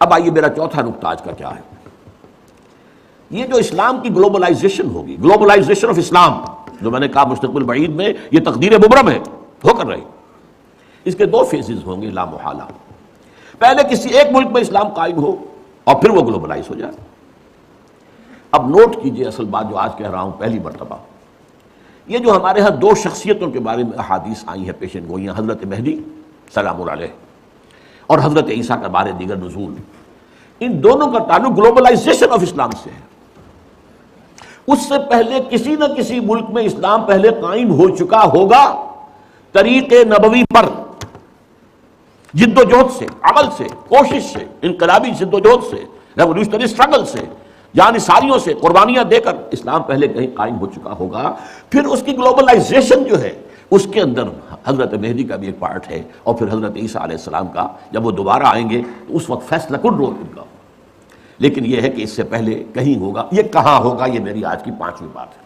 اب آئیے میرا چوتھا نقطہ آج کا کیا ہے. یہ جو اسلام کی گلوبلائزیشن ہوگی، گلوبلائزیشن آف اسلام، جو میں نے کہا مستقبل بعید میں یہ تقدیر مبرم ہے، ہو کر رہی، اس کے دو فیزز ہوں گے لا محالہ. پہلے کسی ایک ملک میں اسلام قائم ہو اور پھر وہ گلوبلائز ہو جائے. اب نوٹ کیجئے اصل بات جو آج کہہ رہا ہوں پہلی مرتبہ، یہ جو ہمارے ہاں دو شخصیتوں کے بارے میں احادیث آئی ہیں پیشن گوئیاں، حضرت مہدی سلام اللہ علیہ اور حضرت عیسیٰ کا بارے دیگر نزول، ان دونوں کا تعلق گلوبلائزیشن آف اسلام سے ہے. اس سے پہلے کسی نہ کسی ملک میں اسلام پہلے قائم ہو چکا ہوگا طریق نبوی پر، جد و جہد سے، عمل سے، کوشش سے، انقلابی جد و جہد سے، ریولوشنری اسٹرگل سے، جان ساریوں سے قربانیاں دے کر اسلام پہلے کہیں قائم ہو چکا ہوگا. پھر اس کی گلوبلائزیشن جو ہے اس کے اندر حضرت مہدی کا بھی ایک پارٹ ہے، اور پھر حضرت عیسیٰ علیہ السلام کا جب وہ دوبارہ آئیں گے تو اس وقت فیصلہ کن رول ان کا. لیکن یہ ہے کہ اس سے پہلے کہیں ہوگا. یہ کہاں ہوگا، یہ میری آج کی پانچویں بات ہے.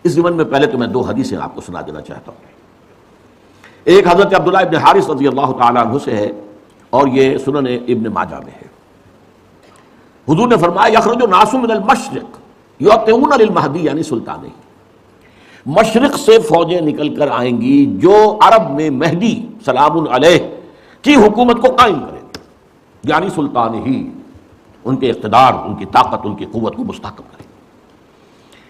اس ضمن میں پہلے تو میں دو حدیثیں آپ کو سنا دینا چاہتا ہوں. ایک حضرت عبداللہ ابن حارث رضی اللہ تعالیٰ عنہ سے ہے اور یہ سنن ابن ماجہ میں ہے. حضور نے فرمایا یخرج الناس من المشرق یؤتون للمہدی یعنی سلطان ہی، مشرق سے فوجیں نکل کر آئیں گی جو عرب میں مہدی سلام علیہ کی حکومت کو قائم کریں گے، یعنی سلطان ہی، ان کے اقتدار، ان کی طاقت، ان کی قوت کو مستحکم کریں گے.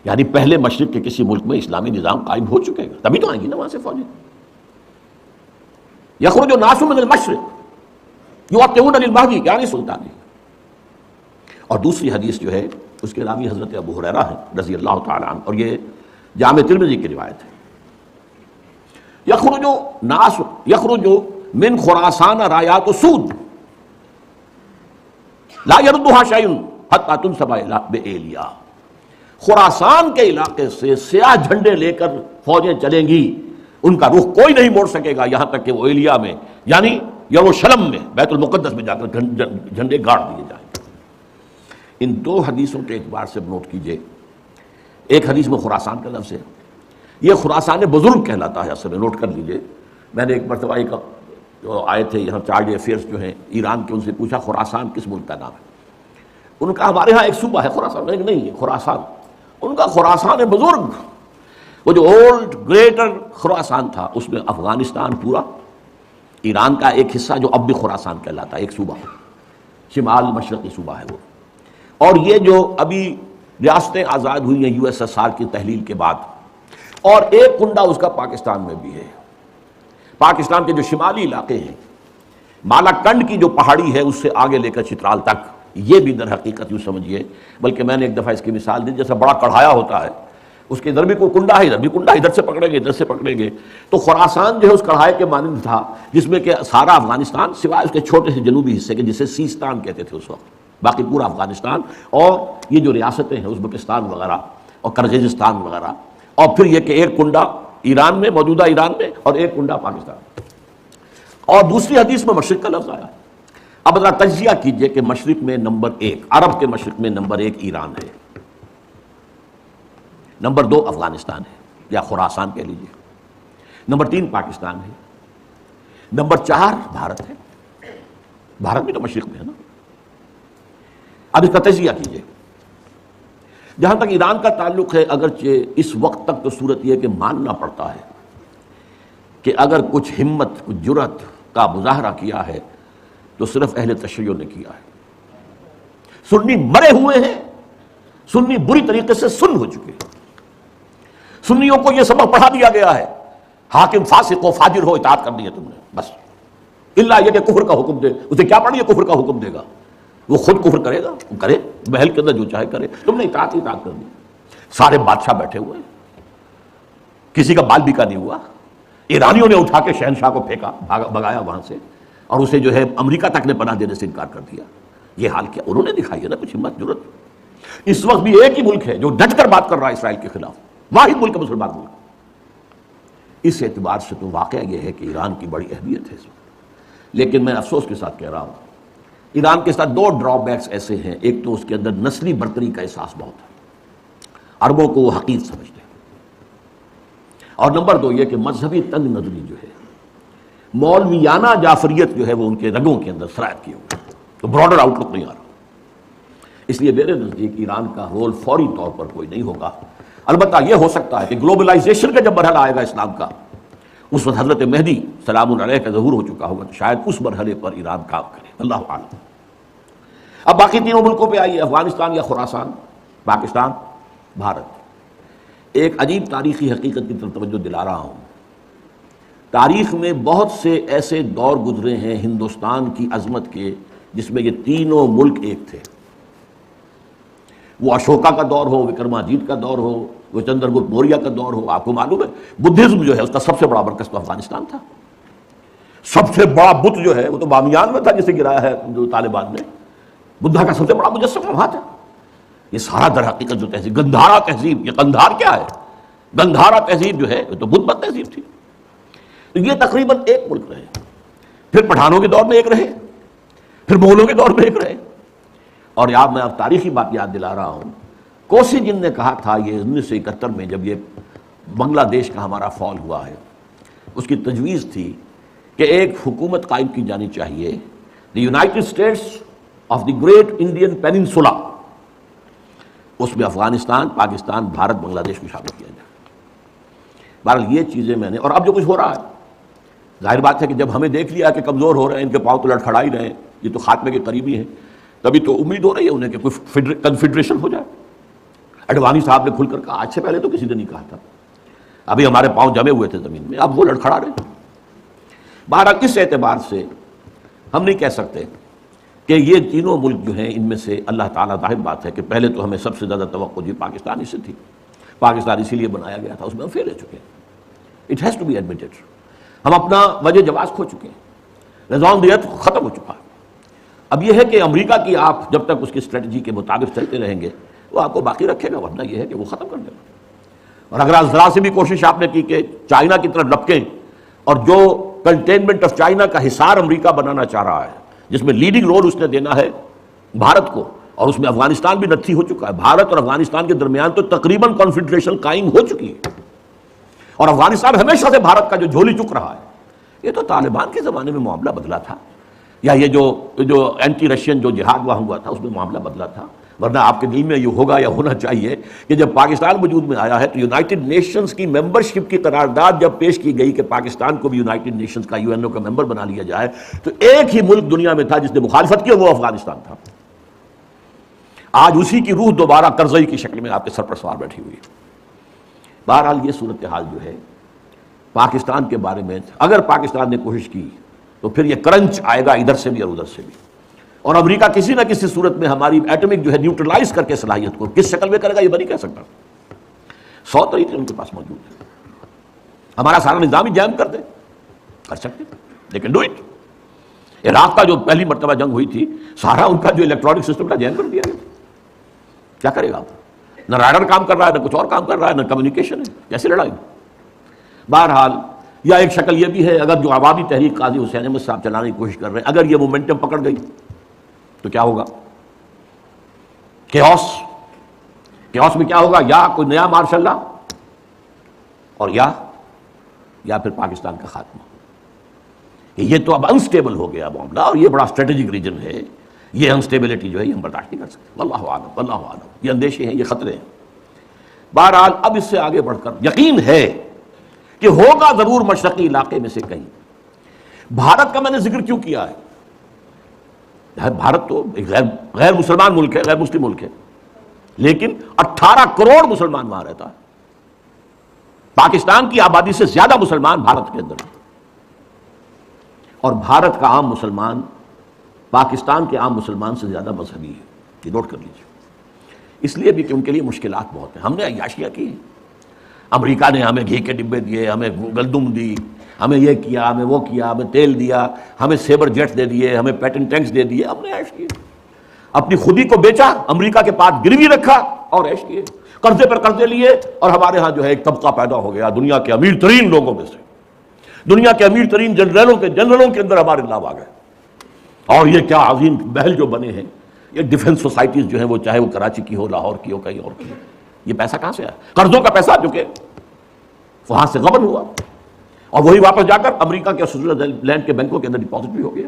یعنی پہلے مشرق کے کسی ملک میں اسلامی نظام قائم ہو چکے گا تبھی تو آئیں گی نا وہاں سے فوجیں. یخرج الناس من المشرق یؤتون للمہدی یعنی سلطان ہی. اور دوسری حدیث جو ہے اس کے راوی حضرت ابو ہریرہ ہے رضی اللہ تعالیٰ عنہ، اور یہ جامع ترمذی کی روایت ہے. یخرج من خراسان رایات سود لا یردها شیء حتی تنصب بایلیا. خراسان کے علاقے سے سیاہ جھنڈے لے کر فوجیں چلیں گی، ان کا رخ کوئی نہیں موڑ سکے گا یہاں تک کہ وہ ایلیا میں یعنی یروشلم میں بیت المقدس میں جا کر جھنڈے گاڑ دیے جائیں. ان دو حدیثوں کے اعتبار سے نوٹ کیجئے. ایک حدیث میں خراسان کا لفظ ہے، یہ خراسان بزرگ کہلاتا ہے اصل میں، نوٹ کر لیجئے. میں نے ایک مرتبہ ایک جو آئے تھے یہاں چارج افیئرس جو ہیں ایران کے، ان سے پوچھا خراسان کس ملک کا نام ہے؟ ان کا ہمارے ہاں ایک صوبہ ہے خراسان، نہیں ہے خراسان. ان کا خراسان بزرگ، وہ جو اولڈ گریٹر خراسان تھا اس میں افغانستان پورا، ایران کا ایک حصہ جو اب بھی خراسان کہلاتا ہے، ایک صوبہ شمال مشرقی صوبہ ہے وہ. اور یہ جو ابھی ریاستیں آزاد ہوئی ہیں یو ایس ایس آر کی تحلیل کے بعد، اور ایک کنڈا اس کا پاکستان میں بھی ہے. پاکستان کے جو شمالی علاقے ہیں، مالاکنڈ کی جو پہاڑی ہے اس سے آگے لے کر چترال تک، یہ بھی در حقیقت یوں سمجھیے، بلکہ میں نے ایک دفعہ اس کی مثال دی، جیسا بڑا کڑھایا ہوتا ہے اس کے ادھر بھی کوئی کنڈا ہے، ادھر بھی کنڈا، ادھر سے پکڑیں گے ادھر سے پکڑیں گے. تو خراسان جو ہے اس کڑھائے کے مانند تھا، جس میں کہ سارا افغانستان سوائے اس کے چھوٹے سے جنوبی حصے کے جسے سیستان کہتے تھے اس وقت، باقی پورا افغانستان، اور یہ جو ریاستیں ہیں ازبکستان وغیرہ اور کرغزستان وغیرہ، اور پھر یہ کہ ایک کنڈا ایران میں، موجودہ ایران میں، اور ایک کنڈا پاکستان. اور دوسری حدیث میں مشرق کا لفظ آیا. اب ذرا تجزیہ کیجئے کہ مشرق میں نمبر ایک، عرب کے مشرق میں نمبر ایک ایران ہے، نمبر دو افغانستان ہے یا خراسان کہہ لیجئے، نمبر تین پاکستان ہے، نمبر چار بھارت ہے. بھارت بھی تو مشرق میں ہے نا. اب اس کا تجزیہ کیجئے. جہاں تک ایران کا تعلق ہے، اگرچہ اس وقت تک تو صورت یہ کہ ماننا پڑتا ہے کہ اگر کچھ ہمت، کچھ جرأت کا مظاہرہ کیا ہے تو صرف اہل تشیع نے کیا ہے. سنی مرے ہوئے ہیں، سنی بری طریقے سے سن ہو چکے ہیں. سنیوں کو یہ سبق پڑھا دیا گیا ہے، حاکم فاسق ہو، فاجر ہو، اطاعت کرنی ہے تم نے بس، الا یہ کہ کفر کا حکم دے. اسے کیا پڑھنی ہے؟ کفر کا حکم دے گا. وہ خود کفر کرے گا، وہ کرے، محل کے اندر جو چاہے کرے، تم نے اطاعت کر دی. سارے بادشاہ بیٹھے ہوئے، کسی کا بال بیکا نہیں ہوا. ایرانیوں نے اٹھا کے شہنشاہ کو پھینکا، بھگایا وہاں سے، اور اسے جو ہے امریکہ تک نے پناہ دینے سے انکار کر دیا. یہ حال کیا انہوں نے دکھائی ہے نا کچھ ہمت، جرأت. اس وقت بھی ایک ہی ملک ہے جو ڈٹ کر بات کر رہا ہے اسرائیل کے خلاف، واحد ملک ہے مسلمان ملک. اس اعتبار سے تو واقعہ یہ ہے کہ ایران کی بڑی اہمیت ہے اس وقت. لیکن میں افسوس کے ساتھ کہہ رہا ہوں ایران کے ساتھ دو ڈرا بیکس ایسے ہیں. ایک تو اس کے اندر نسلی برتری کا احساس بہت ہے، عربوں کو وہ حقیر سمجھتے ہیں. اور نمبر دو یہ کہ مذہبی تنگ نظری جو ہے، مولویانہ جعفریت جو ہے وہ ان کے رگوں کے اندر سرایت کی ہوئی. تو براڈر آؤٹ لک نہیں آ رہا. اس لیے میرے نزدیک ایران کا رول فوری طور پر کوئی نہیں ہوگا. البتہ یہ ہو سکتا ہے کہ گلوبلائزیشن کا جب مرحلہ آئے گا اسلام کا، اس وقت حضرت مہدی سلام علیہ کا ظہور ہو چکا ہوگا، تو شاید اس مرحلے پر ایران کام کرے. اللہ عالم. اب باقی تینوں ملکوں پہ آئیے، افغانستان یا خراسان، پاکستان، بھارت. ایک عجیب تاریخی حقیقت کی طرف توجہ دلا رہا ہوں. تاریخ میں بہت سے ایسے دور گزرے ہیں ہندوستان کی عظمت کے جس میں یہ تینوں ملک ایک تھے. وہ اشوکا کا دور ہو، وکرماجیت کا دور ہو، وہ چندر گپت موریہ کا دور ہو. آپ کو معلوم ہے بدھزم جو ہے اس کا سب سے بڑا مرکز تو افغانستان تھا. سب سے بڑا بت جو ہے وہ تو بامیان میں تھا جسے گرایا ہے جو طالبان نے. بدھا کا سب سے بڑا مجسمہ وہاں تھا. یہ سارا در حقیقت جو تہذیب، گندھارا تہذیب، یہ قندھار کیا ہے؟ گندھارا تہذیب جو ہے یہ تو بدھ مت تہذیب تھی. تو یہ تقریباً ایک ملک رہے. پھر پٹھانوں کے دور میں ایک رہے، پھر مغلوں کے دور میں ایک رہے. اور یاد میں اب تاریخی بات یاد دلا رہا ہوں، کوسی جن نے کہا تھا یہ 1971 میں جب یہ بنگلہ دیش کا ہمارا فال ہوا ہے، اس کی تجویز تھی کہ ایک حکومت قائم کی جانی چاہیے، the United States of the Great Indian Peninsula. اس میں افغانستان، پاکستان، بھارت، بنگلہ دیش کو شامل کیا جائے. بہرحال یہ چیزیں میں نے، اور اب جو کچھ ہو رہا ہے ظاہر بات ہے کہ جب ہمیں دیکھ لیا کہ کمزور ہو رہے ہیں، ان کے پاؤں تو لڑکھڑا ہی رہے ہیں، یہ تو خاتمے کے قریبی ہیں، تبھی تو امید ہو رہی ہے انہیں کہ کوئی کنفیڈریشن ہو جائے. اڈوانی صاحب نے کھل کر کہا، آج سے پہلے تو کسی نے نہیں کہا تھا. ابھی ہمارے پاؤں جمے ہوئے تھے زمین میں، اب وہ لڑکھڑا رہے ہیں. بہرحال اس اعتبار سے ہم نہیں کہہ سکتے کہ یہ تینوں ملک جو ہیں ان میں سے اللہ تعالیٰ، ظاہر بات ہے کہ پہلے تو ہمیں سب سے زیادہ توقع جو پاکستان سے تھی. پاکستان اسی لیے بنایا گیا تھا، اس میں ہم فیل ہو چکے ہیں. It has to be admitted. ہم اپنا وجہ جواز کھو چکے ہیں، رضوان دیت ختم ہو چکا ہے. اب یہ ہے کہ امریکہ کی آپ جب تک اس کی اسٹریٹجی کے مطابق چلتے رہیں گے وہ آپ کو باقی رکھے گا، ورنہ یہ ہے کہ وہ ختم کر دے گا. اور اگر ذرا سے بھی کوشش آپ نے کی کہ چائنا کی طرف لپکیں، اور جو کنٹینمنٹ آف چائنا کا حصار امریکہ بنانا چاہ رہا ہے جس میں لیڈنگ رول اس نے دینا ہے بھارت کو، اور اس میں افغانستان بھی نتھی ہو چکا ہے. بھارت اور افغانستان کے درمیان تو تقریباً کانفیڈریشن قائم ہو چکی ہے، اور افغانستان ہمیشہ سے بھارت کا جو جھولی چک رہا ہے. یہ تو طالبان کے زمانے میں معاملہ بدلا تھا، یا یہ جو اینٹی رشین جو جہاد وہاں ہوا تھا اس میں معاملہ بدلا تھا. ورنہ آپ کے دل میں یہ ہوگا یا ہونا چاہیے کہ جب پاکستان وجود میں آیا ہے تو یونائٹڈ نیشنز کی ممبرشپ کی قرارداد جب پیش کی گئی کہ پاکستان کو بھی یونائٹڈ نیشنز کا UN کا ممبر بنا لیا جائے، تو ایک ہی ملک دنیا میں تھا جس نے مخالفت کی، وہ افغانستان تھا. آج اسی کی روح دوبارہ کرزئی کی شکل میں آپ کے سر پر سوار بیٹھی ہوئی ہے. بہرحال یہ صورتحال جو ہے پاکستان کے بارے میں، اگر پاکستان نے کوشش کی تو پھر یہ کرنچ آئے گا ادھر سے بھی اور ادھر سے بھی. اور امریکہ کسی نہ کسی صورت میں ہماری ایٹمک جو ہے نیوٹرلائز کر کے صلاحیت کو کس شکل میں کرے گا یہ میں نہیں کہہ سکتا. 100 طریقے ان کے پاس موجود ہیں. ہمارا سارا نظام ہی جیم کر دے، کر سکتے، لیکن ڈو اٹ. عراق کا جو پہلی مرتبہ جنگ ہوئی تھی، سارا ان کا جو الیکٹرانک سسٹم تھا جیم کر دیا گیا. کیا کرے گا آپ؟ نہ رائڈر کام کر رہا ہے، نہ کچھ اور کام کر رہا ہے، نہ کمیونیکیشن ہے، کیسے لڑائی؟ بہرحال یا ایک شکل یہ بھی ہے، اگر جو عوامی تحریک قاضی حسین احمد صاحب چلانے کی کوشش کر رہے ہیں، اگر یہ مومنٹم پکڑ گئی تو کیا ہوگا؟ کیوس میں کیا ہوگا؟ یا کوئی نیا مارشل لا، اور یا پھر پاکستان کا خاتمہ. یہ تو اب انسٹیبل ہو گیا معاملہ، اور یہ بڑا اسٹریٹجک ریجن ہے. یہ انسٹیبلٹی جو ہے یہ ہم برداشت نہیں کر سکتے. واللہ اعلم، واللہ اعلم. یہ اندیشے ہیں، یہ خطرے ہیں. بہرحال اب اس سے آگے بڑھ کر یقین ہے کہ ہوگا ضرور مشرقی علاقے میں سے کہیں. بھارت کا میں نے ذکر کیوں کیا ہے؟ بھارت تو ایک غیر مسلمان ملک ہے، غیر مسلم ملک ہے، لیکن 18 کروڑ مسلمان وہاں رہتا ہے. پاکستان کی آبادی سے زیادہ مسلمان بھارت کے اندر ہیں، اور بھارت کا عام مسلمان پاکستان کے عام مسلمان سے زیادہ مذہبی ہے. یہ نوٹ کر لیجیے. اس لیے بھی کہ ان کے لیے مشکلات بہت ہیں. ہم نے عیاشیاں کی، امریکہ نے ہمیں گھی کے ڈبے دیے، ہمیں گندم دی، ہمیں یہ کیا، ہمیں وہ کیا، ہمیں تیل دیا، ہمیں سیبر جیٹس دے دیے، ہمیں پیٹن ٹینکس دے دیے. ہم نے عیش کیے، اپنی خودی کو بیچا، امریکہ کے پاس گروی رکھا اور عیش کیے. قرضے پر قرضے لیے، اور ہمارے ہاں جو ہے ایک طبقہ پیدا ہو گیا دنیا کے امیر ترین لوگوں میں سے. دنیا کے امیر ترین جنرلوں کے اندر ہمارے نام آ گئے. اور یہ کیا عظیم محل جو بنے ہیں، یہ ڈیفنس سوسائٹیز جو ہیں، وہ چاہے وہ کراچی کی ہو، لاہور کی ہو، کہیں اور کی ہو. یہ پیسہ کہاں سے آیا؟ قرضوں کا پیسہ جو کہ وہاں سے غبن ہوا، اور وہی واپس جا کر امریکہ کے سوئٹزرلینڈ کے بینکوں کے اندر ڈپازٹ بھی ہو گیا.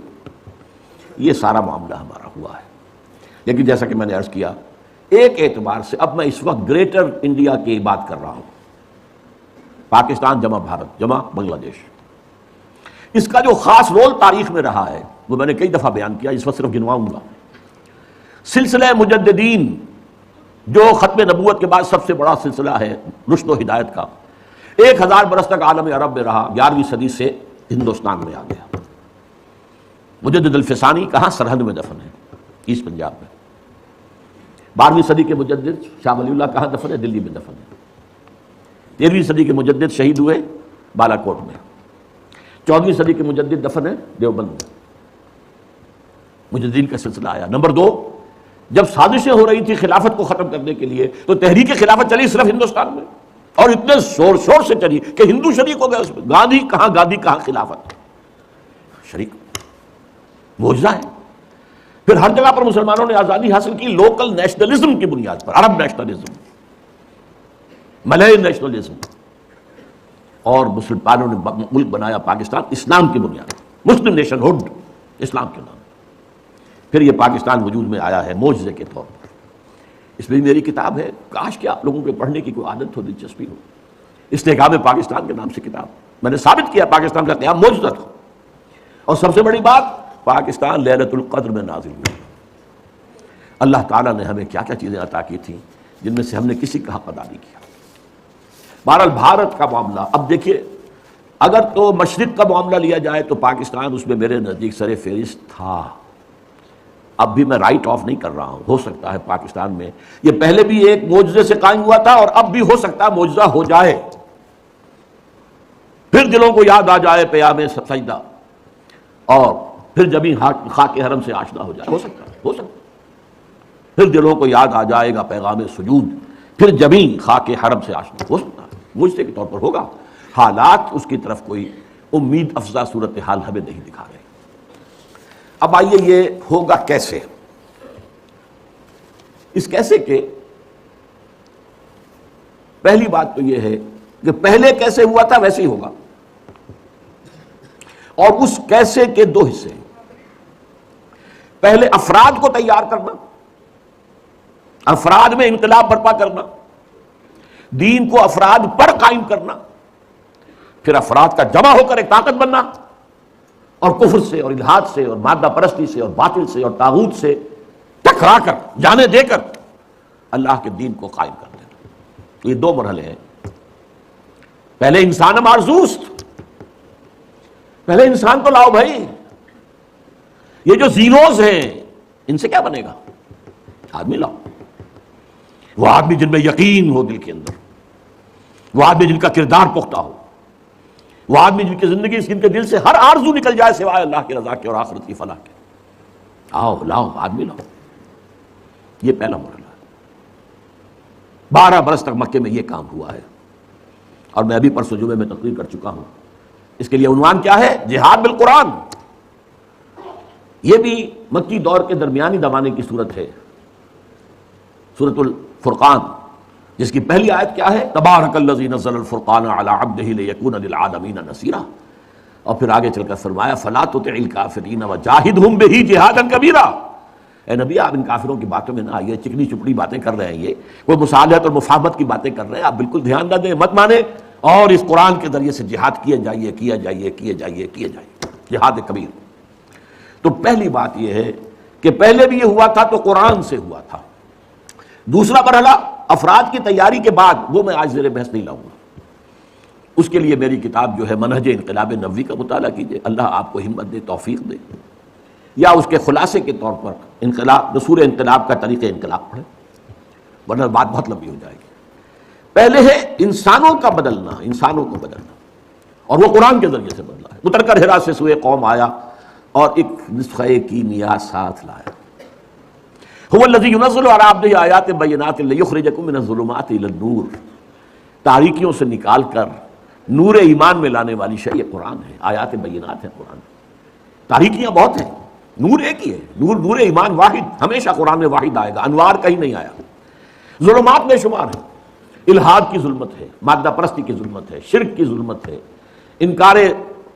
یہ سارا معاملہ ہمارا ہوا ہے. لیکن جیسا کہ میں نے عرض کیا، ایک اعتبار سے اب میں اس وقت گریٹر انڈیا کی بات کر رہا ہوں، پاکستان جمع بھارت جمع بنگلہ دیش. اس کا جو خاص رول تاریخ میں رہا ہے وہ میں نے کئی دفعہ بیان کیا، اس وقت صرف گنواؤں گا. سلسلہ مجددین جو ختم نبوت کے بعد سب سے بڑا سلسلہ ہے رشد و ہدایت کا، 1000 برس تک عالم عرب میں رہا، 11ویں صدی سے ہندوستان میں آ گیا. مجدد الفسانی کہاں؟ سرہند میں دفن ہے، ایسٹ پنجاب میں. 12ویں صدی کے مجدد شاہ ولی اللہ کہاں دفن ہے؟ دلی میں دفن ہے. 13ویں صدی کے مجدد شہید ہوئے بالا کوٹ میں. 14ویں صدی کے مجدد دفن ہے دیوبند میں. مجددین کا سلسلہ آیا. نمبر 2، جب سازشیں ہو رہی تھی خلافت کو ختم کرنے کے لیے تو تحریک خلافت چلی صرف ہندوستان میں، اور اتنے زور شور سے چلی کہ ہندو شریک ہو گئے اس میں. گاندھی کہاں خلافت شریک، معجزہ ہے. پھر ہر جگہ پر مسلمانوں نے آزادی حاصل کی لوکل نیشنلزم کی بنیاد پر، عرب نیشنلزم، ملئی نیشنلزم، اور مسلمانوں نے ملک بنایا پاکستان اسلام کی بنیاد پر، مسلم نیشن ہوڈ اسلام کے نام. پھر یہ پاکستان وجود میں آیا ہے معجزے کے طور پر. اس میں میری کتاب ہے، کاش کہ آپ لوگوں کے پڑھنے کی کوئی عادت ہو، دلچسپی ہو. استحکام پاکستان کے نام سے کتاب میں نے ثابت کیا پاکستان کا قیام معجزہ تھا. اور سب سے بڑی بات، پاکستان لیلۃ القدر میں نازل ہوئی. اللہ تعالیٰ نے ہمیں کیا کیا چیزیں عطا کی تھیں جن میں سے ہم نے کسی کا حق ادا نہیں کیا. بہرحال بھارت کا معاملہ اب دیکھیے، اگر تو مشرق کا معاملہ لیا جائے تو پاکستان اس میں میرے نزدیک سر فہرست تھا. اب بھی میں رائٹ آف نہیں کر رہا ہوں، ہو سکتا ہے پاکستان میں یہ پہلے بھی ایک معجزے سے قائم ہوا تھا اور اب بھی ہو سکتا ہے معجزہ ہو جائے. پھر دلوں کو یاد آ جائے پیام سجدہ، اور پھر جبھی خاک حرم سے آشنا ہو جائے. ہو سکتا ہے. پھر دلوں کو یاد آ جائے گا پیغام سجود، پھر جبھی خاک حرم سے آشنا ہو سکتا ہے. معجزے کے طور پر ہوگا. حالات اس کی طرف کوئی امید افزا صورتحال ہمیں نہیں دکھا رہے. اب آئیے یہ ہوگا کیسے. اس کیسے کے پہلی بات تو یہ ہے کہ پہلے کیسے ہوا تھا ویسے ہی ہوگا، اور اس کیسے کے 2 حصے ہیں. پہلے افراد کو تیار کرنا، افراد میں انقلاب برپا کرنا، دین کو افراد پر قائم کرنا، پھر افراد کا جمع ہو کر ایک طاقت بننا، اور کفر سے اور الحاد سے اور مادہ پرستی سے اور باطل سے اور طاغوت سے ٹکرا کر جانے دے کر اللہ کے دین کو قائم کر دینا. یہ 2 مرحلے ہیں. پہلے انسان معرزوست، پہلے انسان تو لاؤ بھائی. یہ جو زیروز ہیں ان سے کیا بنے گا؟ آدمی لاؤ. وہ آدمی جن میں یقین ہو دل کے اندر، وہ آدمی جن کا کردار پختہ ہو، وہ آدمی جن کی زندگی جن کے دل سے ہر آرزو نکل جائے سوائے اللہ کی رضا کے اور آخرت کی فلاح کے. آؤ لاؤ آدمی لاؤ. یہ پہلا مرحلہ ہے. 12 برس تک مکے میں یہ کام ہوا ہے، اور میں ابھی پرسوں جمعے میں تقریر کر چکا ہوں. اس کے لیے عنوان کیا ہے؟ جہاد بالقرآن. یہ بھی مکی دور کے درمیانی زمانے کی صورت ہے، سورۃ الفرقان، جس کی پہلی آیت کیا ہے؟ تبارک الذی نزل الفرقان علی عبدہ لیکون للعالمین نصیرا. اور پھر آگے چل کر فرمایا فلا تطع الکافرین وجاہدہم بہ جہادا کبیرا. اے نبی آپ ان کافروں کی باتوں میں نہ آئیے، چکنی چپڑی باتیں کر رہے ہیں، یہ کوئی مصالحت اور مفاہمت کی باتیں کر رہے ہیں، آپ بالکل دھیان نہ دیں، مت مانیں، اور اس قرآن کے ذریعے سے جہاد کیے جائیے. جہاد کبیر. تو پہلی بات یہ ہے کہ پہلے بھی یہ ہوا تھا تو قرآن سے ہوا تھا. دوسرا مرحلہ افراد کی تیاری کے بعد، وہ میں آج زیر بحث نہیں لاؤں گا. اس کے لیے میری کتاب جو ہے منہج انقلاب نبوی کا مطالعہ کیجیے. اللہ آپ کو ہمت دے، توفیق دے. یا اس کے خلاصے کے طور پر انقلاب، رسول انقلاب کا طریقہ انقلاب پڑھیں، ورنہ بات بہت لمبی ہو جائے گی. پہلے ہے انسانوں کا بدلنا، انسانوں کو بدلنا، اور وہ قرآن کے ذریعے سے بدلا ہے. اتر کر حرا سے سوئے قوم آیا اور ایک نسخہ کیمیا ساتھ لایا. هو الذی ینزل علی عبدہ آیات بینات لیخرجکم من الظلمات الی النور. تاریکیوں سے نکال کر نور ایمان میں لانے والی شے یہ قرآن ہے. آیات بینات ہے قرآن. تاریکیاں بہت ہیں، نور ایک ہی ہے. نور ایمان واحد، ہمیشہ قرآن میں واحد آئے گا، انوار کہیں نہیں آیا. ظلمات بے شمار ہیں. الحاد کی ظلمت ہے، مادہ پرستی کی ظلمت ہے، شرک کی ظلمت ہے، انکار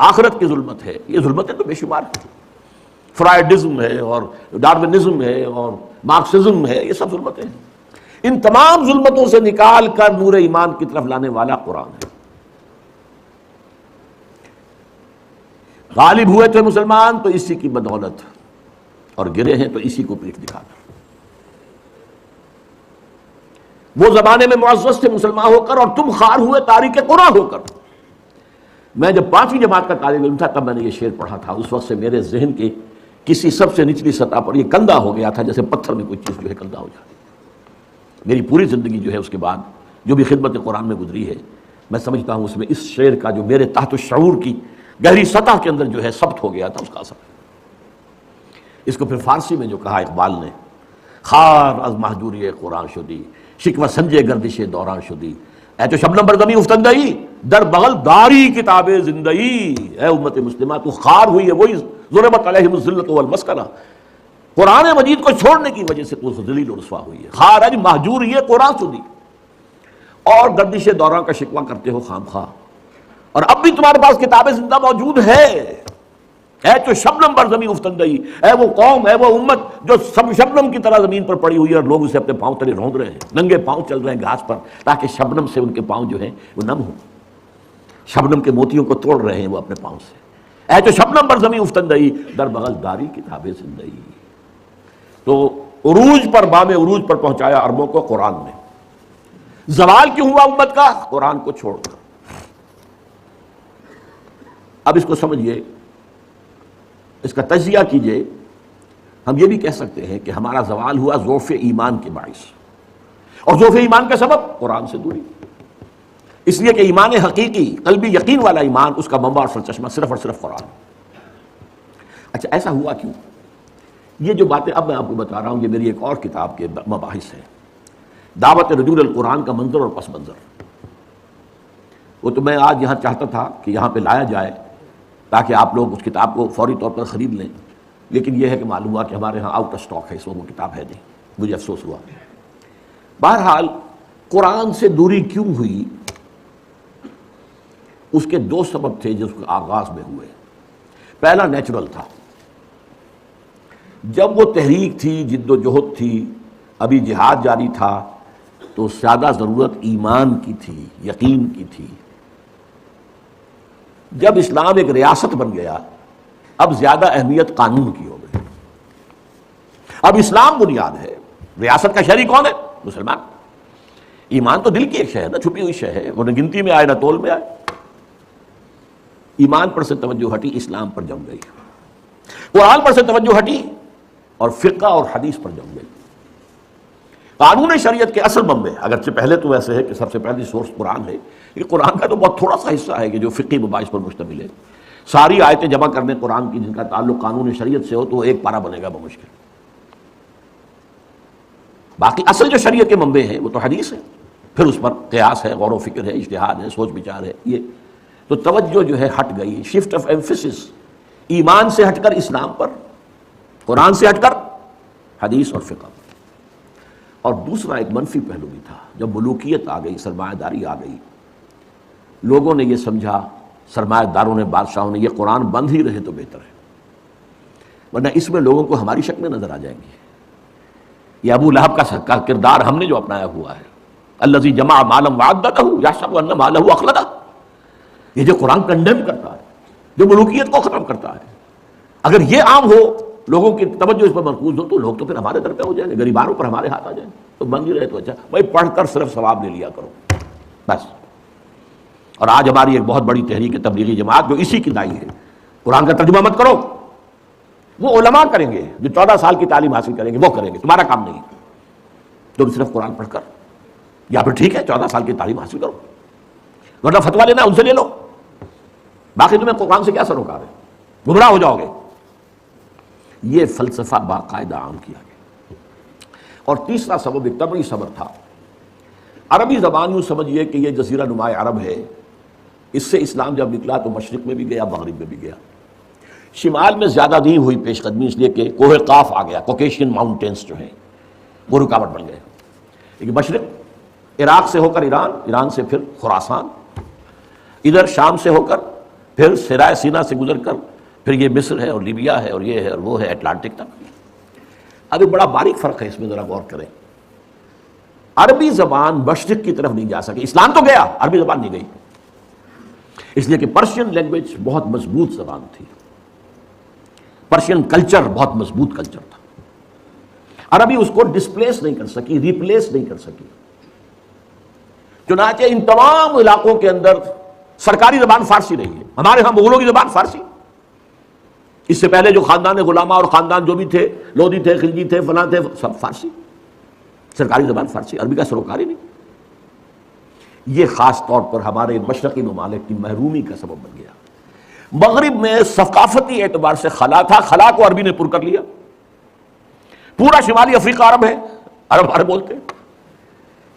آخرت کی ظلمت ہے. یہ ظلمتیں تو بے شمار ہیں. فرائڈزم ہے اور ڈارونزم ہے اور مارکسزم ہے، یہ سب ظلمتیں ہیں. ان تمام ظلمتوں سے نکال کر نور ایمان کی طرف لانے والا قرآن ہے. غالب ہوئے تھے مسلمان تو اسی کی بدولت، اور گرے ہیں تو اسی کو پیٹھ دکھا کر. وہ زمانے میں معزز تھے مسلمان ہو کر، اور تم خوار ہوئے تاریخ قرآن ہو کر. میں جب 5ویں جماعت کا طالب علم تھا تب میں نے یہ شعر پڑھا تھا. اس وقت سے میرے ذہن کے کسی سب سے نچلی سطح پر یہ کندہ ہو گیا تھا، جیسے پتھر میں کوئی چیز جو ہے کندہ ہو جاتی. میری پوری زندگی جو ہے اس کے بعد جو بھی خدمت قرآن میں گزری ہے، میں سمجھتا ہوں اس میں اس شعر کا جو میرے تحت الشعور کی گہری سطح کے اندر جو ہے ثبت ہو گیا تھا، اس کا اثر. اس کو پھر فارسی میں جو کہا اقبال نے، خار از محجوری قرآن شدی شکوہ سنجے گردش دوران شدی، اے تو شبنم بر زمین افتندئی در بغل داری کتاب زندگی. اے امت مسلمہ تو خار ہوئی ہے، وہی ضربت علیہم الذلۃ والمسکنہ، قرآن مجید کو چھوڑنے کی وجہ سے تو ذلیل و رسوا ہوئی ہے. خار ہے مہجور یہ قرآن شدی، اور گردش دوران کا شکوہ کرتے ہو خام خواہ، اور اب بھی تمہارے پاس کتاب زندہ موجود ہے. اے تو شبنم بر زمین افتندئی، اے وہ قوم، اے وہ امت جو سب شبنم کی طرح زمین پر پڑی ہوئی ہے، اور لوگ اسے اپنے پاؤں تلے روند رہے ہیں، ننگے پاؤں چل رہے ہیں گھاس پر، تاکہ شبنم سے ان کے پاؤں جو ہیں وہ نم ہوں. شبنم کے موتیوں کو توڑ رہے ہیں وہ اپنے پاؤں سے. اے تو شبنم بر زمین افتندئی در بغل داری کتاب زندگی. تو عروج پر بام عروج پر پہنچایا عربوں کو قرآن نے. زوال کیوں ہوا امت کا؟ قرآن کو چھوڑ کر. اب اس کو سمجھیے، اس کا تجزیہ کیجئے. ہم یہ بھی کہہ سکتے ہیں کہ ہمارا زوال ہوا ضعف ایمان کے باعث، اور ضعف ایمان کا سبب قرآن سے دوری. اس لیے کہ ایمان حقیقی قلبی یقین والا ایمان، اس کا منبع اور سرچشمہ صرف اور صرف قرآن. اچھا ایسا ہوا کیوں؟ یہ جو باتیں اب میں آپ کو بتا رہا ہوں یہ میری ایک اور کتاب کے مباحث ہیں، دعوت رجوع القرآن کا منظر اور پس منظر. وہ تو میں آج یہاں چاہتا تھا کہ یہاں پہ لایا جائے تاکہ آپ لوگ اس کتاب کو فوری طور پر خرید لیں، لیکن یہ ہے کہ معلوم ہوا کہ ہمارے ہاں آؤٹ آف اسٹاک ہے، اس وقت وہ کتاب ہے نہیں. مجھے افسوس ہوا. بہرحال قرآن سے دوری کیوں ہوئی؟ اس کے 2 سبب تھے جو اس کے آغاز میں ہوئے. پہلا نیچرل تھا. جب وہ تحریک تھی، جد و جہد تھی، ابھی جہاد جاری تھا، تو زیادہ ضرورت ایمان کی تھی، یقین کی تھی. جب اسلام ایک ریاست بن گیا، اب زیادہ اہمیت قانون کی ہو گئی. اب اسلام بنیاد ہے. ریاست کا شہری کون ہے؟ مسلمان. ایمان تو دل کی ایک شے ہے نا، چھپی ہوئی شے ہے، وہ نہ گنتی میں آئے نہ تول میں آئے. ایمان پر سے توجہ ہٹی، اسلام پر جم گئی. قرآن پر سے توجہ ہٹی اور فقہ اور حدیث پر جم گئی. قانون شریعت کے اصل منبع، اگرچہ پہلے تو ایسے ہے کہ سب سے پہلی سورس قرآن ہے، لیکن قرآن کا تو بہت تھوڑا سا حصہ ہے کہ جو فقہی مباحث پر مشتمل ہے. ساری آیتیں جمع کرنے قرآن کی جن کا تعلق قانون شریعت سے ہو تو ایک پارہ بنے گا بمشکل. باقی اصل جو شریعت کے منبع ہیں وہ تو حدیث ہے، پھر اس پر قیاس ہے، غور و فکر ہے، اجتہاد ہے، سوچ بچار ہے. یہ تو توجہ جو ہے ہٹ گئی، شفٹ آف ایمفیسس، ایمان سے ہٹ کر اسلام پر، قرآن سے ہٹ کر حدیث اور فقہ. اور دوسرا ایک منفی پہلو بھی تھا. جب ملوکیت آ گئی، سرمایہ داری آ گئی، لوگوں نے یہ سمجھا، سرمایہ داروں نے، بادشاہوں نے، یہ قرآن بند ہی رہے تو بہتر ہے، ورنہ اس میں لوگوں کو ہماری شکلیں نظر آ جائیں گی. یہ ابو لہب کا کردار ہم نے جو اپنایا ہوا ہے، الذی جمع مالا وعددہ یحسب ان مالہ اخلدہ. یہ جو قرآن کنڈیم کرتا ہے، جو ملوکیت کو ختم کرتا ہے، اگر یہ عام ہو، لوگوں کی توجہ اس پر مرکوز ہو، تو لوگ تو پھر ہمارے در پہ ہو جائیں گے، غریبانوں پر ہمارے ہاتھ آ جائیں گے. تو بند ہی رہے تو اچھا، بھائی پڑھ کر صرف ثواب لے لیا کرو بس. اور آج ہماری ایک بہت بڑی تحریک تبلیغی جماعت جو اسی کی دائی ہے، قرآن کا ترجمہ مت کرو. وہ علماء کریں گے جو 14 سال کی تعلیم حاصل کریں گے، وہ کریں گے، تمہارا کام نہیں. تم صرف قرآن پڑھ کر، یا پھر ٹھیک ہے 14 سال کی تعلیم حاصل کرو، ورنہ فتویٰ لینا ان سے لے لو، باقی تمہیں قرآن سے کیا سروکار ہے، گمراہ ہو جاؤ گے. یہ فلسفہ باقاعدہ عام کیا گیا. اور تیسرا سبب ایک طبعی سبب تھا. عربی زبان یوں سمجھیے کہ یہ جزیرہ نما عرب ہے، اس سے اسلام جب نکلا تو مشرق میں بھی گیا، مغرب میں بھی گیا. شمال میں زیادہ نہیں ہوئی پیش قدمی، اس لیے کہ کوہ قاف آ گیا، کوکیشین ماؤنٹینز جو ہیں وہ رکاوٹ بن گئے. لیکن مشرق عراق سے ہو کر ایران، ایران سے پھر خراسان، ادھر شام سے ہو کر پھر سرائے سینا سے گزر کر پھر یہ مصر ہے اور لیبیا ہے اور یہ ہے اور وہ ہے، اٹلانٹک تک۔ اب ایک بڑا باریک فرق ہے اس میں، ذرا غور کریں۔ عربی زبان مشرق کی طرف نہیں جا سکی، اسلام تو گیا، عربی زبان نہیں گئی، اس لیے کہ پرشین لینگویج بہت مضبوط زبان تھی، پرشین کلچر بہت مضبوط کلچر تھا، عربی اس کو ڈسپلیس نہیں کر سکی، ریپلیس نہیں کر سکی۔ چنانچہ ان تمام علاقوں کے اندر سرکاری زبان فارسی رہی ہے۔ ہمارے ہاں مغلوں کی زبان فارسی، اس سے پہلے جو خاندان غلامہ اور خاندان جو بھی تھے، لودھی تھے، خلجی تھے، فلاں تھے، سب فارسی، سرکاری زبان فارسی، عربی کا سروکار ہی نہیں۔ یہ خاص طور پر ہمارے مشرقی ممالک کی محرومی کا سبب بن گیا۔ مغرب میں ثقافتی اعتبار سے خلا تھا، خلا کو عربی نے پر کر لیا۔ پورا شمالی افریقہ عرب ہے، عرب بولتے ہیں۔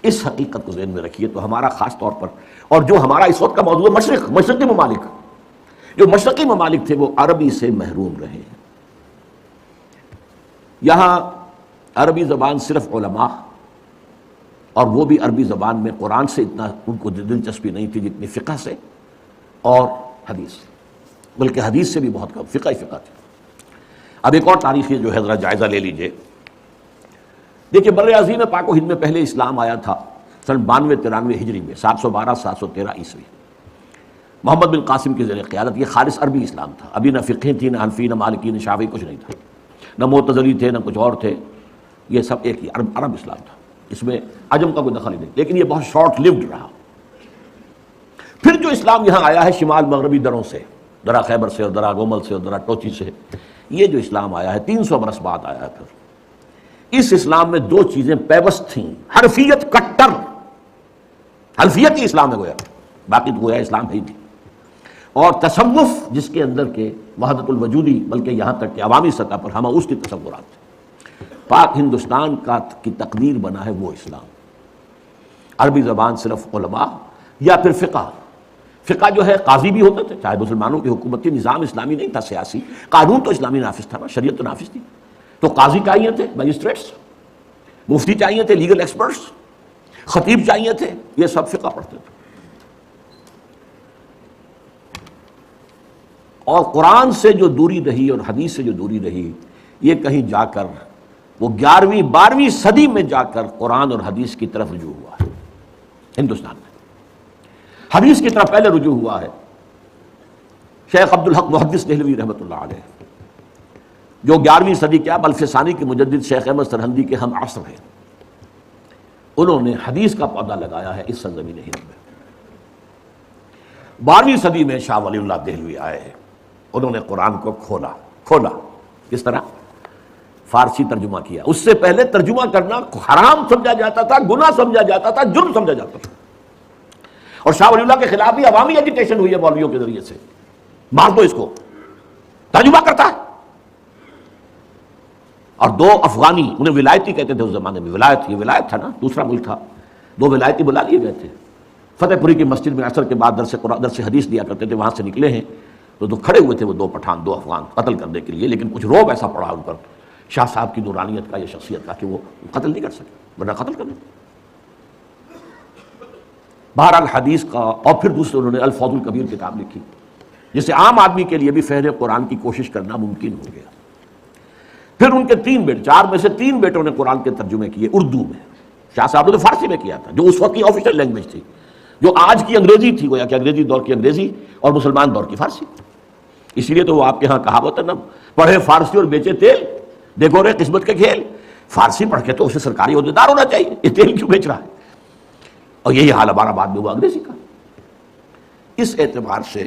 اس حقیقت کو ذہن میں رکھیے تو ہمارا خاص طور پر، اور جو ہمارا اس وقت کا موضوع ہے مشرقی ممالک، جو مشرقی ممالک تھے وہ عربی سے محروم رہے۔ یہاں عربی زبان صرف علماء، اور وہ بھی عربی زبان میں قرآن سے اتنا ان کو دلچسپی نہیں تھی جتنی فقہ سے اور حدیث سے، بلکہ حدیث سے بھی بہت کم، فقہ تھی۔ اب ایک اور تاریخی جو ہے ذرا جائزہ لے لیجئے۔ دیکھیے بر اعظیم پاک و ہند میں پہلے اسلام آیا تھا سن 92-93 ہجری میں، 712-713 عیسوی، محمد بن قاسم کی زیر قیادت۔ یہ خالص عربی اسلام تھا، ابھی نہ فقہ تھی، نہ حنفی، نہ مالکی، نہ شافعی، کچھ نہیں تھا، نہ معتزلی تھے، نہ کچھ اور تھے، یہ سب ایک ہی عرب اسلام تھا، اس میں عجم کا کوئی دخل ہی نہیں، لیکن یہ بہت شارٹ لیوڈ رہا۔ پھر جو اسلام یہاں آیا ہے شمال مغربی دروں سے، درا خیبر سے اور درا گومل سے اور درا ٹوچی سے، یہ جو اسلام آیا ہے 300 برس بعد آیا ہے۔ پھر اس اسلام میں دو چیزیں پیوست تھیں، حنفیت کٹر، حنفیت ہی اسلام ہے گویا، باقی تو گویا اسلام ہے ہی نہیں، اور تصوف جس کے اندر کے وحدت الوجودی، بلکہ یہاں تک کہ عوامی سطح پر ہم اس کی تصورات تھے۔ پاک ہندوستان کی تقدیر بنا ہے وہ اسلام۔ عربی زبان صرف علماء یا پھر فقہ جو ہے قاضی بھی ہوتے تھے، چاہے مسلمانوں کی حکومتی نظام اسلامی نہیں تھا، سیاسی قانون تو اسلامی نافذ تھا، شریعت تو نافذ تھی، تو قاضی چاہیے تھے، مجسٹریٹس، مفتی چاہیے تھے، لیگل ایکسپرٹس، خطیب چاہیے تھے، یہ سب فقہ پڑھتے تھے۔ اور قرآن سے جو دوری رہی اور حدیث سے جو دوری رہی، یہ کہیں جا کر وہ 11ویں 12ویں صدی میں جا کر قرآن اور حدیث کی طرف رجوع ہوا ہے۔ ہندوستان میں حدیث کی طرف پہلے رجوع ہوا ہے شیخ عبدالحق محدث دہلوی رحمۃ اللہ علیہ، جو 11ویں صدی کیا بلکہ ثانی کے مجدد شیخ احمد سرہندی کے ہم عصر ہیں۔ انہوں نے حدیث کا پودا لگایا ہے اس سرزمین ہند میں۔ 12ویں صدی میں شاہ ولی اللہ دہلوی آئے ہیں، انہوں نے قرآن کو کھولا۔ کس طرح؟ فارسی ترجمہ کیا۔ اس سے پہلے ترجمہ کرنا حرام سمجھا جاتا تھا، گناہ سمجھا جاتا تھا، جرم سمجھا جاتا تھا، اور شاہ ولی اللہ کے خلاف بھی عوامی ایجیٹیشن ہوئی ہے مولویوں کے ذریعے سے، مار دو اس کو، ترجمہ کرتا ہے۔ اور دو افغانی، انہیں ولایتی کہتے تھے اس زمانے میں، یہ ولایت تھا نا، دوسرا ملک تھا، دو ولایتی بلا لیے گئے تھے۔ فتح پوری کی مسجد میں عصر کے بعد درس حدیث دیا کرتے تھے، وہاں سے نکلے ہیں تو کھڑے ہوئے تھے وہ دو پٹھان، دو افغان قتل کرنے کے لیے، لیکن کچھ روب ایسا پڑا ان پر شاہ صاحب کی نورانیت کا یا شخصیت کا کہ وہ قتل نہیں کر سکے، ورنہ قتل کر دیں۔ بہرحال حدیث کا، اور پھر دوسرے انہوں نے الفوظ الکبیر کتاب لکھی، جس سے عام آدمی کے لیے بھی فہم قرآن کی کوشش کرنا ممکن ہو گیا۔ پھر ان کے 3 بیٹے، 4 میں سے 3 بیٹوں نے قرآن کے ترجمے کیے اردو میں۔ شاہ صاحب نے فارسی میں کیا تھا، جو اس وقت کی آفیشیل لینگویج تھی، جو آج کی انگریزی تھی، گویا کہ انگریزی دور کی انگریزی اور مسلمان دور کی فارسی۔ اسی لیے تو وہ آپ کے ہاں کہاوت ہے نا، پڑھے فارسی اور بیچے تیل، دیکھو رے قسمت کے کھیل۔ فارسی پڑھ کے تو اسے سرکاری عہدیدار ہونا چاہیے، یہ تیل کیوں بیچ رہا ہے؟ اور یہی حال ہمارا بعد میں ہوا انگریزی کا۔ اس اعتبار سے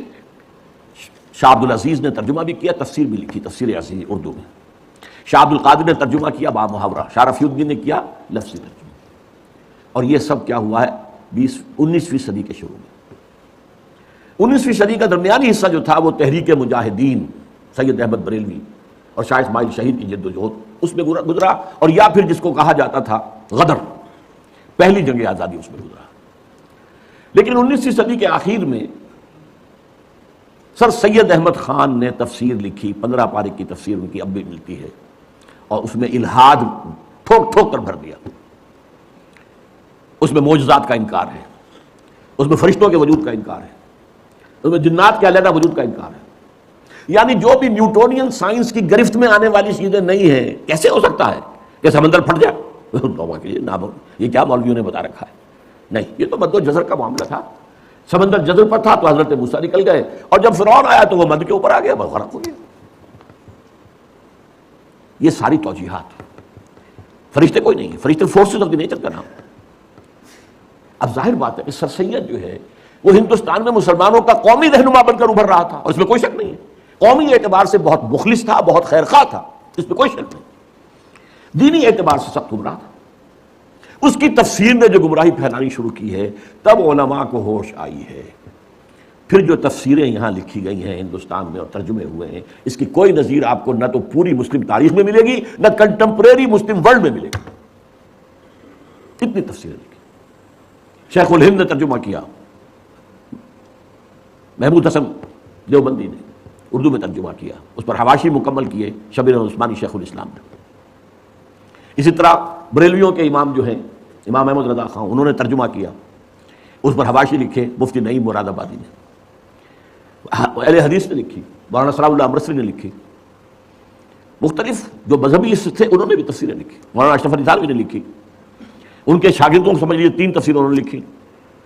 شاہ عبد العزیز نے ترجمہ بھی کیا، تفسیر بھی لکھی، تفسیر عزیز اردو میں۔ شاہ عبد القادر نے ترجمہ کیا با محاورہ، شاہ رفیع الدین نے کیا لفظی ترجمہ۔ اور یہ سب کیا ہوا ہے 19ویں صدی کے شروع میں۔ 19ویں صدی کا درمیانی حصہ جو تھا وہ تحریک مجاہدین، سید احمد بریلوی اور شاہ اسماعیل شہید کی جد و جہد، اس میں گزرا، اور یا پھر جس کو کہا جاتا تھا غدر، پہلی جنگ آزادی اس میں گزرا۔ لیکن 19ویں صدی کے آخر میں سر سید احمد خان نے تفسیر لکھی، 15 پارے کی تفسیر ان کی اب بھی ملتی ہے، اور اس میں الہاد ٹھوک ٹھوک کر بھر دیا۔ اس میں معجزات کا انکار ہے، اس میں فرشتوں کے وجود کا انکار ہے، اس میں جنات کے علیحدہ وجود کا انکار ہے۔ یعنی جو بھی نیوٹونین سائنس کی گرفت میں آنے والی چیزیں نہیں ہیں، کیسے ہو سکتا ہے کہ سمندر پھٹ جائے؟ یہ کیا مولویوں نے بتا رکھا ہے؟ نہیں، یہ تو مد و جزر کا معاملہ تھا. سمندر جزر پر تھا تو حضرت موسیٰ نکل گئے، اور جب فرعون آیا تو وہ مد کے اوپر آ گیا، بس غرق ہو گیا. یہ ساری توجیحات. فرشتے کوئی نہیں ہے، فرشتے فورسز آف دی نیچر کا نام. اب ظاہر بات ہے کہ سر سید جو ہے وہ ہندوستان میں مسلمانوں کا قومی رہنما بن کر ابھر رہا تھا، اور اس میں کوئی شک نہیں ہے. قومی اعتبار سے بہت مخلص تھا، بہت خیرخواہ تھا، اس میں کوئی شک نہیں. دینی اعتبار سے سخت گمراہ تھا. اس کی تفسیر نے جو گمراہی پھیلانی شروع کی ہے، تب علماء کو ہوش آئی ہے. پھر جو تفسیریں یہاں لکھی گئی ہیں ہندوستان میں اور ترجمے ہوئے ہیں، اس کی کوئی نظیر آپ کو نہ تو پوری مسلم تاریخ میں ملے گی، نہ کنٹمپریری مسلم ورلڈ میں ملے گی. اتنی تفسیریں لکھی. شیخ الہند نے ترجمہ کیا، محمود حسن دیوبندی نے اردو میں ترجمہ کیا، اس پر حواشی مکمل کیے شبیر عثمانی شیخ الاسلام نے. اسی طرح بریلویوں کے امام جو ہیں امام احمد رضا خان، انہوں نے ترجمہ کیا، اس پر حواشی لکھے مفتی نعیم مراد آبادی نے. اہل حدیث نے لکھی، مولانا صلاح اللہ امرتسری نے لکھی. مختلف جو مذہبی تھے انہوں نے بھی تفسیریں لکھی. مولانا اشرف علی تھانوی نے لکھی، ان کے شاگردوں کو سمجھ لیجیے 3 تفسیریں انہوں نے لکھی.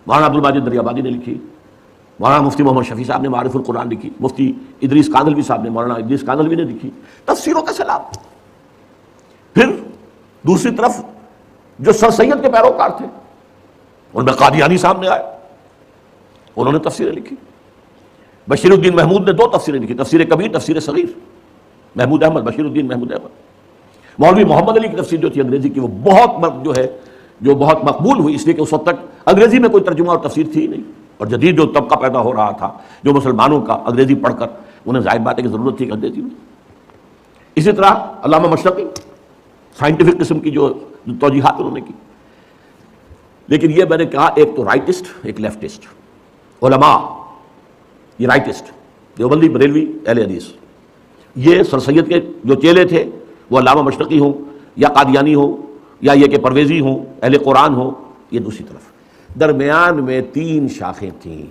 مولانا عبد الماجد دریابادی نے لکھی، مولانا مفتی محمد شفیع صاحب نے معارف القرآن لکھی، مفتی ادریس کاندھلوی صاحب نے، مولانا ادریس کاندھلوی نے لکھی. تفسیروں کا سیلاب. پھر دوسری طرف جو سر سید کے پیروکار تھے ان میں قادیانی صاحب نے آئے، انہوں نے تفسیریں لکھی. بشیر الدین محمود نے 2 تفسیریں لکھی، تفسیر کبیر، تفسیر صغیر. محمود احمد، بشیر الدین محمود احمد. مولوی محمد علی کی تفسیر جو تھی انگریزی کی، وہ بہت مقبول ہوئی، اس لیے کہ اس وقت تک انگریزی میں کوئی ترجمہ اور تفسیر تھی ہی نہیں، اور جدید جو طبقہ پیدا ہو رہا تھا جو مسلمانوں کا انگریزی پڑھ کر انہیں ظاہر بات ہے کہ ضرورت تھی انگریزی میں. اسی طرح علامہ مشرقی سائنٹیفک قسم کی جو توجیحات انہوں نے کی. لیکن یہ میں نے کہا ایک تو رائٹسٹ، ایک لیفٹسٹ. علماء یہ رائٹسٹ، دیوبندی، بریلوی، اہل حدیث، یہ سر سید کے جو چیلے تھے وہ علامہ مشرقی ہوں یا قادیانی ہوں یا یہ کہ پرویزی ہوں، اہل قرآن ہوں. یہ دوسری طرف درمیان میں 3 شاخیں تھیں.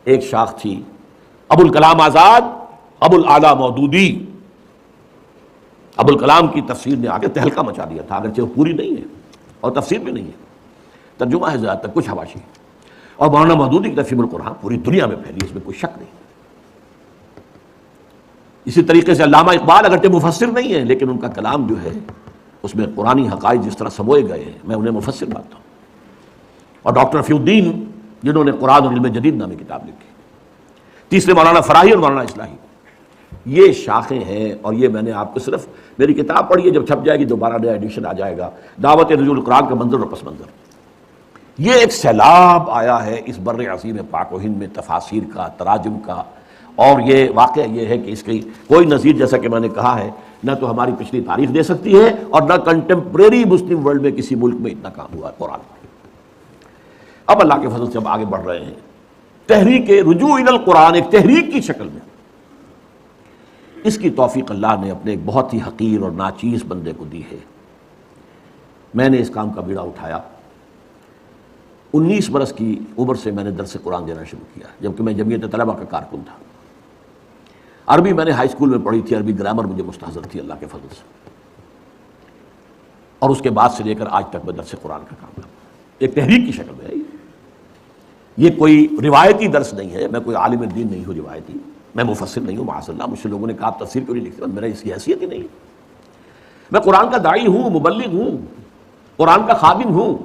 ایک شاخ تھی ابو الکلام آزاد، ابو الاعلیٰ مودودی. ابو الکلام کی تفسیر نے آگے تہلکہ مچا دیا تھا، اگرچہ وہ پوری نہیں ہے اور تفسیر بھی نہیں ہے، ترجمہ ہے زیادہ تر، کچھ حواشی. اور مولانا مودودی کی تفسیر القرآن پوری دنیا میں پھیلی، اس میں کوئی شک نہیں. اسی طریقے سے علامہ اقبال اگرچہ مفسر نہیں ہے لیکن ان کا کلام جو ہے اس میں قرآنی حقائق جس طرح سموئے گئے ہیں، میں انہیں مفسر مانتا ہوں. اور ڈاکٹر رفیع الدین جنہوں نے قرآن اور علم جدید نامی کتاب لکھی. تیسرے مولانا فراہی اور مولانا اصلاحی. یہ شاخیں ہیں، اور یہ میں نے آپ کو صرف میری کتاب پڑھی ہے، جب چھپ جائے گی دوبارہ نیا ایڈیشن آ جائے گا، دعوت نزول القرآن کا منظر اور پس منظر. یہ ایک سیلاب آیا ہے اس بر عظیم پاک و ہند میں تفاسیر کا، تراجم کا. اور یہ واقعہ یہ ہے کہ اس کی کوئی نظیر، جیسا کہ میں نے کہا ہے، نہ تو ہماری پچھلی تاریخ دے سکتی ہے اور نہ کنٹمپریری مسلم ورلڈ میں کسی ملک میں اتنا کام ہوا ہے قرآن. اب اللہ کے فضل سے ہم آگے بڑھ رہے ہیں. تحریک رجوع الی القرآن ایک تحریک کی شکل میں، اس کی توفیق اللہ نے اپنے ایک بہت ہی حقیر اور ناچیز بندے کو دی ہے. میں نے اس کام کا بیڑا اٹھایا. 19 برس کی عمر سے میں نے درس قرآن دینا شروع کیا، جبکہ میں جمعیت طلبہ کا کارکن تھا. عربی میں نے ہائی اسکول میں پڑھی تھی، عربی گرامر مجھے مستحضر تھی اللہ کے فضل سے. اور اس کے بعد سے لے کر آج تک میں درس قرآن کا کام کرتا ہوں. ایک تحریک کی شکل میں ہے. یہ کوئی روایتی درس نہیں ہے، میں کوئی عالم دین نہیں ہوں روایتی، میں مفسر نہیں ہوں معاذ اللہ. مجھ سے لوگوں نے کہا آپ تفسیر کیوں نہیں لکھتے؟ میرا اس کی حیثیت ہی نہیں. میں قرآن کا داعی ہوں، مبلغ ہوں، قرآن کا خادم ہوں.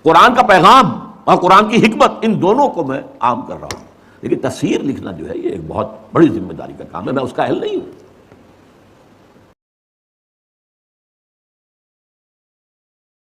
قرآن کا پیغام اور قرآن کی حکمت، ان دونوں کو میں عام کر رہا ہوں. لیکن تفسیر لکھنا جو ہے یہ ایک بہت بڑی ذمہ داری کا کام ہے، میں اس کا اہل نہیں ہوں.